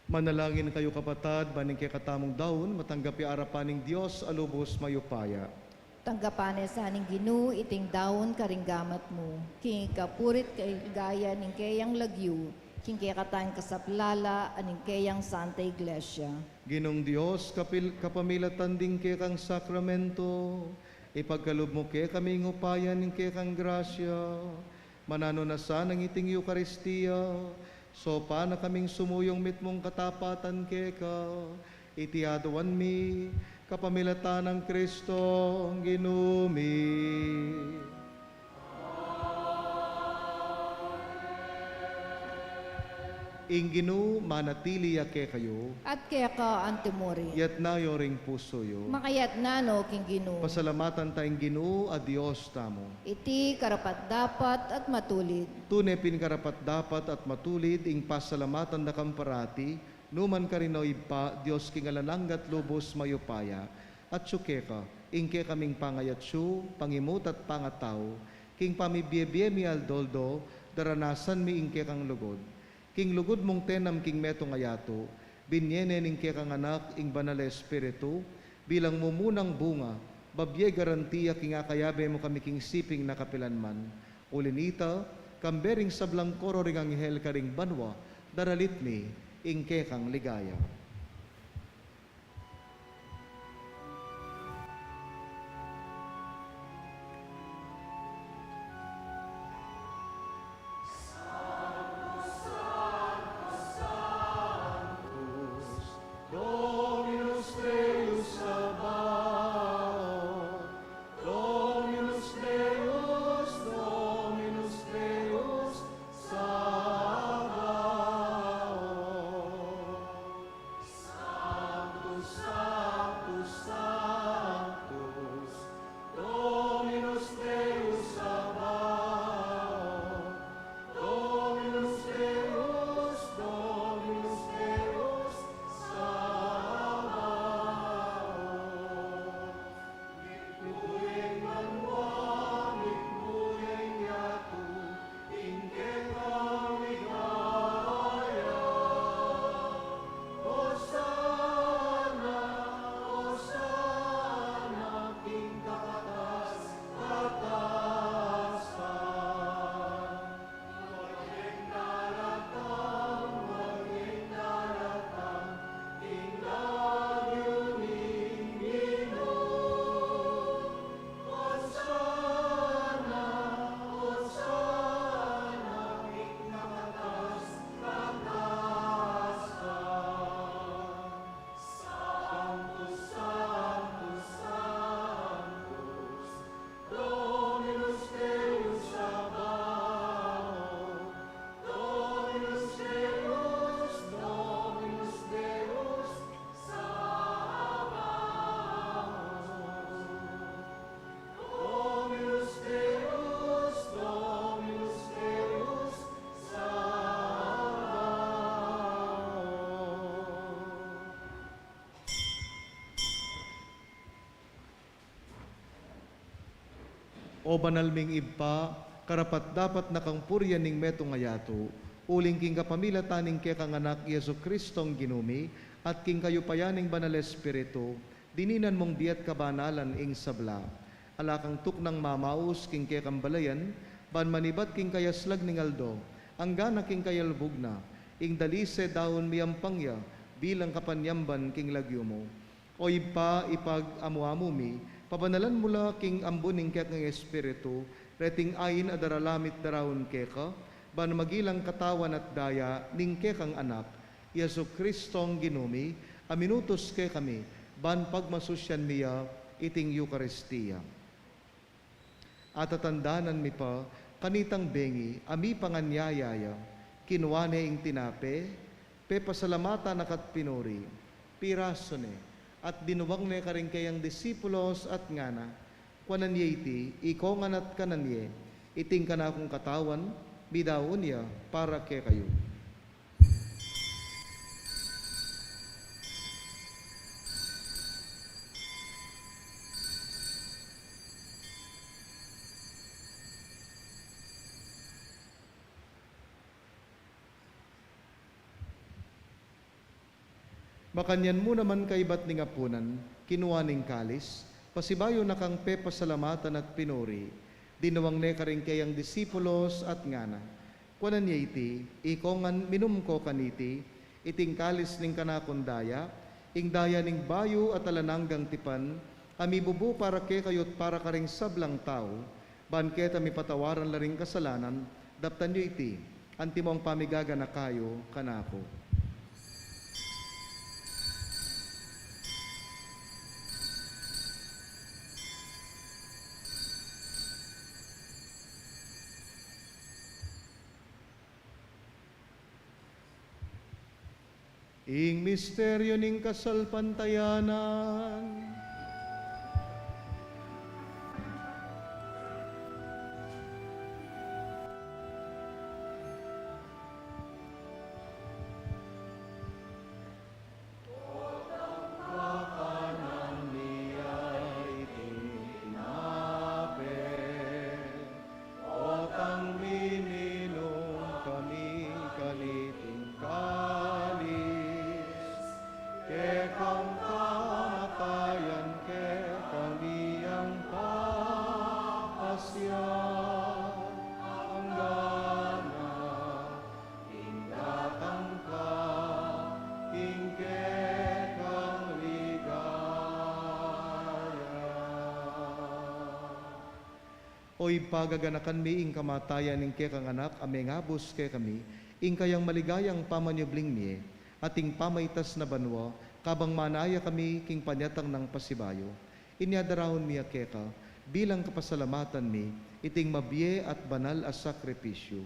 Manalangin kayo kapatad, baning kay katamong daon, matanggapi arapaning Diyos, alubos mayupaya. Tanggapane sa aning Ginoo iting daon karinggamat mo. King kapurit kay gaya ning kayang lagyu, king kay katang kasaplala aning kayang Santa Iglesia. Ginong Diyos, kapamilatan din kay kang sakramento, ipagkaloob mo kay kaming upayan ning kay kang grasya, manano na sa nang iting Eucharistia, so pa na kaming sumuyong mitmong katapatan kay ka, itiaduan mi, kapamilatan ng Kristo, Ginumi. Inginu manatili yake kayo, At kaya ka antimori. yat na yoring puso yo. Makayat na no king Ginoo. Pasalamatan tayong Ginoo a Dios tamo. Iti karapat dapat at matulid. Tunay pinkarapat dapat at matulid ing pasalamatan na kamparati, numan karinoy pa Dios kingalananggat lubos mayupaya, at syukeka, ingke kaming pangayatsyu, pangimut at pangataw, king pamibiyebye mi aldoldo, daranasan mi ingke kang lugod. King lugod mong tenam king metong ayato, binyene ning kay kang anak ing banal espiritu, bilang mumunang bunga, babye garantiya king akayabe mo kami king siping nakapilanman. Ulinita, kambering sablang koro ring anghel karing banwa, daralit mi ing kay kang ligaya. Dominus Deus Sabaoth, Dominus Deus, Dominus Deus Sabaoth. Sanctus, Sanctus, Sanctus, Dominus Deus Sabaoth, Dominus Deus, Dominus Deus Sabaoth. Mitmuyeng manwa, mitmuyeng yatu, ingkeng kaligaya. Hosana, Hosana, king kakatas, katasan. Maging dalatang, ing lagyo ning Ginoo. Hosana, Hosana, king kakatas, katasan. Sanctus, Sanctus, Sanctus, Dominus Deus Sabaoth, Dominus Deus, Dominus Deus Sabaoth. Dominus Deus, Dominus Deus Sabaoth. O banalming ibpa, karapat dapat nakangpuryan ning metong ayato, uling king kapamilataning kay kang anak Yesu Kristong Ginumi, at king kayo payaning banal espiritu, dininan mong diat kabanalan ing sabla. Alakang tuknang mamaus king kay kang balayan, ban manibat king kayaslag ning aldo, ang gana king kayalbog na, ing dalise daon miyampangya, bilang kapanyamban king lagyo mo. O ipa ipag-amu-amumi, pabanalan mula king ambuning kek ng espiritu, reting ayin adaralamit darawon keka, ban magilang katawan at daya ning kekang anak, Yesu Kristong Ginumi, aminutos ke kami, ban pagmasusyan miya iting Eucharistia. At tatandanan mi pa, kanitang bengi, ami panganyayaya, kinuwane ing tinape, pe pasalamata nakat pinuri, pirasone, at dinuwang ne karing kayang disipulos at ngana, kwananye iti, ikongan at kananye, iting kanakong katawan, bidaon niya para ke kayo. Makanyan mo naman kaibat ni ngapunan, kinuha ning kalis, pasibayo na kang pepasalamatan at pinuri, dinawang ne ka rin kayang disipulos at ngana. Kuanan niya iti, ikongan minum ko kaniti, iting kalis ning kanakundaya, ing daya ning bayo at alananggang tipan, ami bubu para ke kayot para karing sablang tao, ban ket ami patawaran laring kasalanan, daptan niyo iti, antimong pamigaga na kayo kanako. Ing misteryo ning kasalpantayanan, otang mininom kami kaniting kalis, kekang kamatayan, kekang iyang papasya, hanggana, indatang ka, kekang ligaya. Oy pagaganakan mi ing kamatayan ing kekang anak, ameng abos ke kami, ing kayang maligayang pamanyubling mi, ating pamaytas na banwa, kabang manaya kami king panyatang ng pasibayo. Inyadarahon mi keka, bilang kapasalamatan mi, iting mabiye at banal as sakripisyo.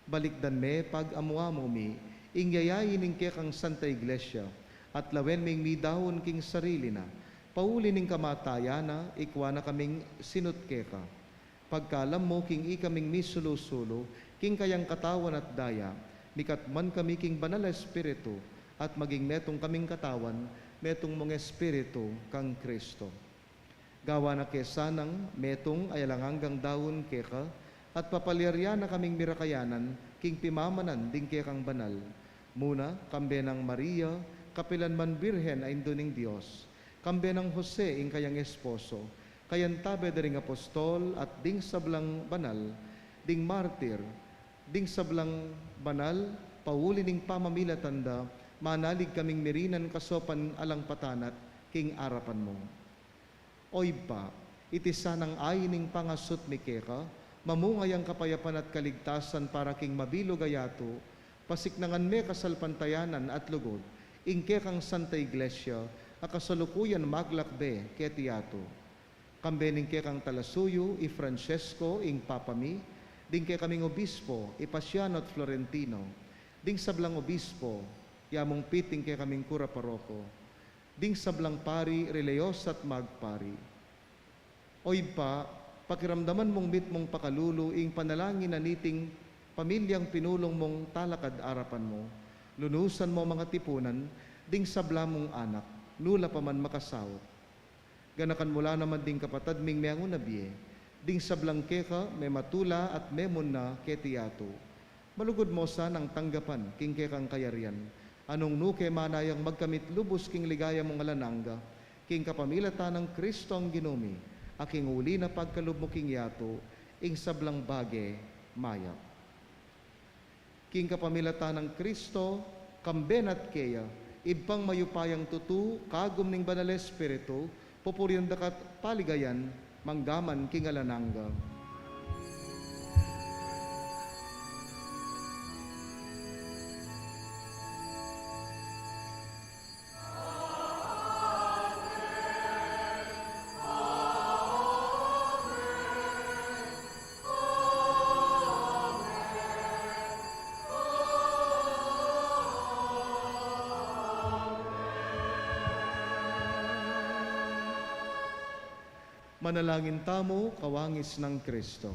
Balikdan me pag amuamo mi, ing yayayin ing kekang Santa Iglesia, at lawen ming mi dahon king sarili na, pauli ning kamatayan na, ikwa na kaming sinut keka. Pagkalam mo king ikaming misulo-sulo, king kayang katawan at daya, mikatman kami king banal na espiritu, at maging metong kaming katawan, metong mong espiritu kang Kristo. Gawa na kesanang metong ayalanganggang daon keka, at papalyarya na kaming mirakayanan, king pimamanan ding kekang banal. Muna, kambe ng Maria, kapilan man birhen ay induning Diyos, kambe ng Jose ing kayang esposo, kayan tabe daring apostol at ding sablang banal, ding martir, ding sablang banal, pauli ning pamamilatanda, manalig kaming mirinan kasopan alang patanat, king arapan mo. Oy pa, iti sanang ayining pangasot mi keka, mamungay ang kapayapan at kaligtasan para king mabilo gayato, pasiknangan me kasalpantayanan at lugod, ing kekang Santa Iglesia, akasalukuyan maglakbe ketiato. Kambening kekang Talasuyo, i Francesco, ing papami, ding ke kaming obispo, i Pasiano at Florentino, ding sablang obispo, yamong piting ke kaming kura paroko, ding sablang pari, releyos at magpari. Oy pa, pakiramdaman mong mit mong pakalulo, ing panalangin na niting pamilyang pinulong mong talakad arapan mo, lunusan mo mga tipunan, ding sabla mong anak, nula pa man makasawot. Ganakan mula naman ding kapatad ming meango nabiye, ding sablang keka, may matula at memon na ketiato. Malugod mo sanang tanggapan, king kekang kayarian, anong nuke manayang magkamit lubos king ligaya mong alananga, king kapamilata ng Kristo ang ginumi, aking uli na pagkalub mo king yato, ing sablang bage maya. King kapamilata ng Kristo, kamben at keya, ibang mayupayang tutu, kagum ning banal espiritu, pupuryon dakat paligayan, manggaman king alananga. Manalangin tamo, kawangis ng Kristo.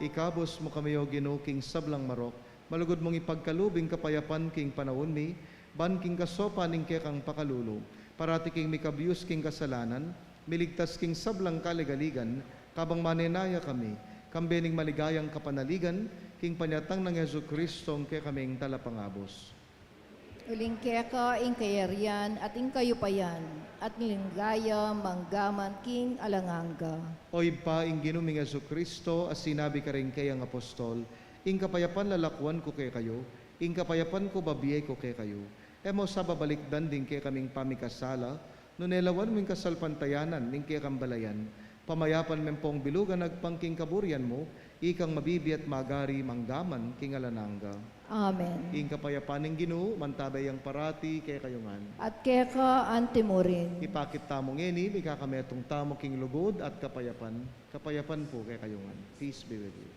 Ikabos mo kami o Ginoo king sablang marok, malugod mong ipagkalubing kapayapan king panahon mi, ban king kasopan ing kang pakalulo, parati king mikabiyos king kasalanan, miligtas king sablang kaligaligan, kabang manenaya kami, kambening maligayang kapanaligan, king panyatang ng Yesu Kristong kay kaming talapangabos. Uling keka ing kayarian at ing kayupayan, at linggaya manggaman king alanganga. Oy pa ing ginuming Yesu Kristo, as sinabi ka rin kay ang apostol, ing kapayapan lalakwan ko kay kayo, ing kapayapan ko babiyay ko kay kayo. Emo sa babalikdan din kay kaming pamikasala, nunelawan ming kasalpantayanan ning kay kambalayan, pamayapan mempong bilugan nagpangking kaburian mo, ikang mabibiyat magari manggaman king alananga. Amen. Ing kapayapan ng Ginoo, mantabay ang parati kay kayungan. At keka antimurin. Ipakit tamong ini, mikakametong tamo king lugod at kapayapan. Kapayapan po kay kayungan. Peace be with you.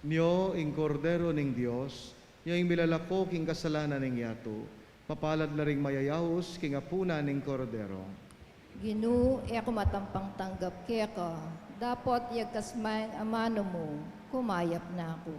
Nyo ing kordero ning Dios, nyo ing milalako king kasalanan ning yato, mapalad na ring mayayahos king apuna ning kordero. Ginu, ako matampang tanggap keka. Dapat yagkasmay ang amano mo, kumayap na ako.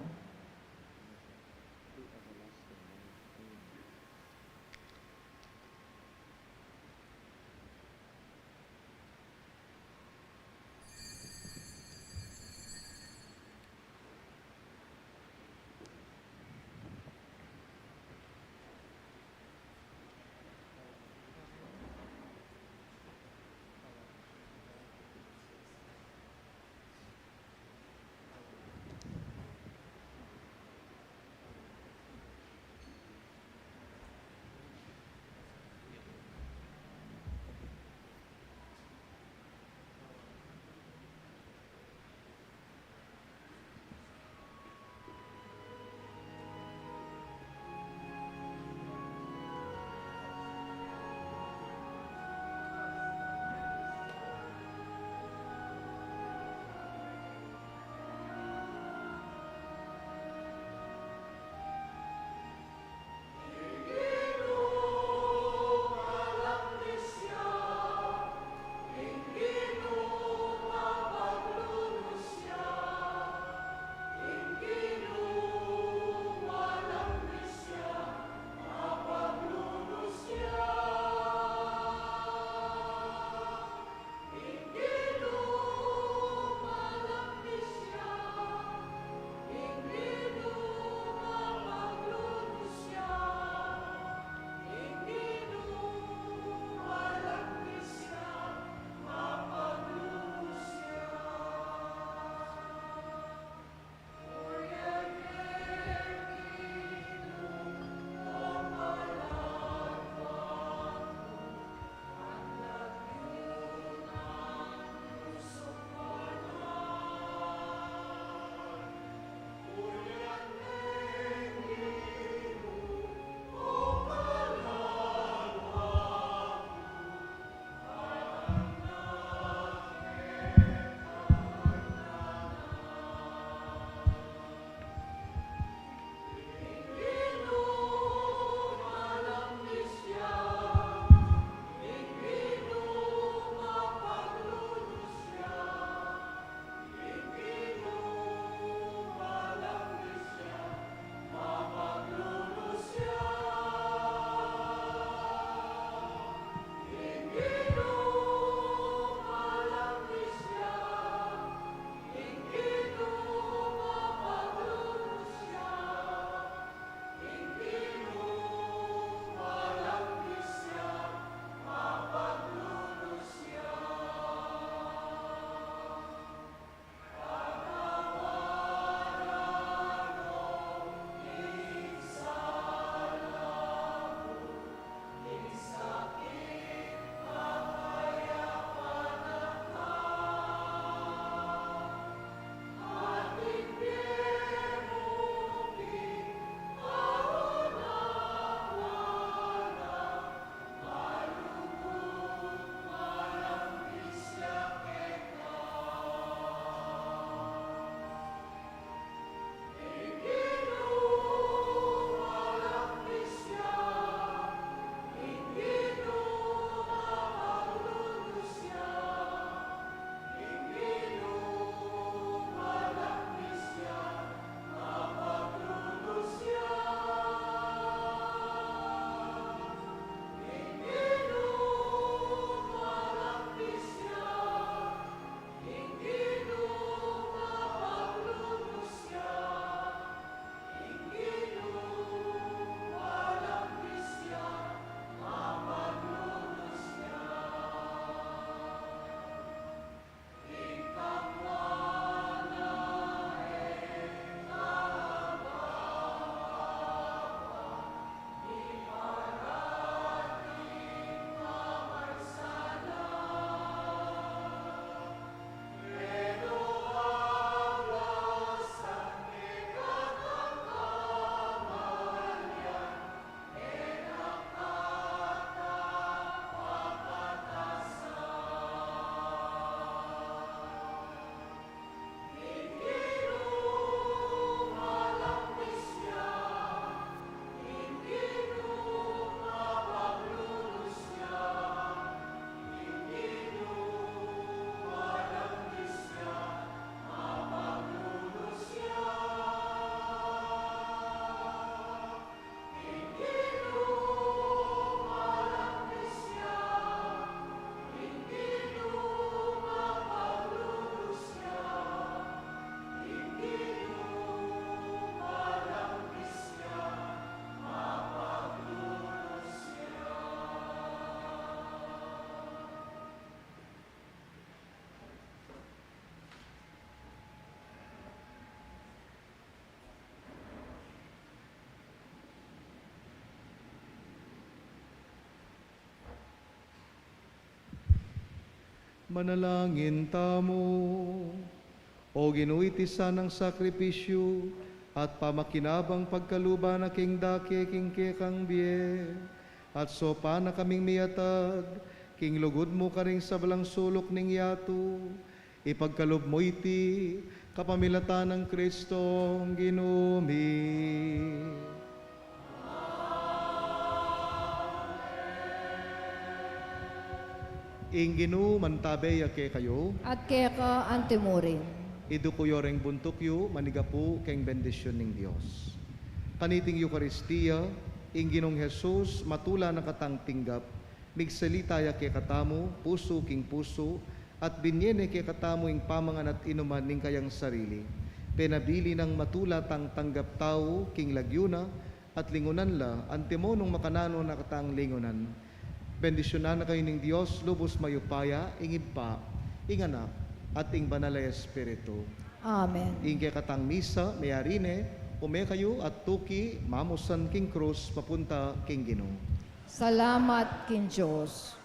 Manalangin tamo. O ginuiti sanang sakripisyo at pamakinabang pagkaluba na king dake king kekang biye. At sopa na kaming miyatag, king lugod mo karing sa balang sulok ning yato. Ipagkalob mo iti, kapamilatan ng Kristong ginumi. Inginu mantabe yake kayo, At kaya ka antimurin. idu ko yoreng buntok yu, manigapu keng bendisyon ning Dios. Kaniting Eucharistia, ingginong Jesus, matula na katang tinggap, migsalita yake katamu, puso king puso, at binyene ke katamu ing pamangan at inuman ning kayang sarili. Penabili ng matula tang tanggap tao, king lagyuna, at lingunan la, antimo nung makanano na katang lingunan. Bendisyonan na kayo ng Diyos, lubos mayupaya, ingib pa, inganak, at ing banalay Espiritu. Amen. Ingke katang misa, mayarine, ume kayo at tuki, mamusan king krus, papunta king Ginoo. Salamat kin Diyos.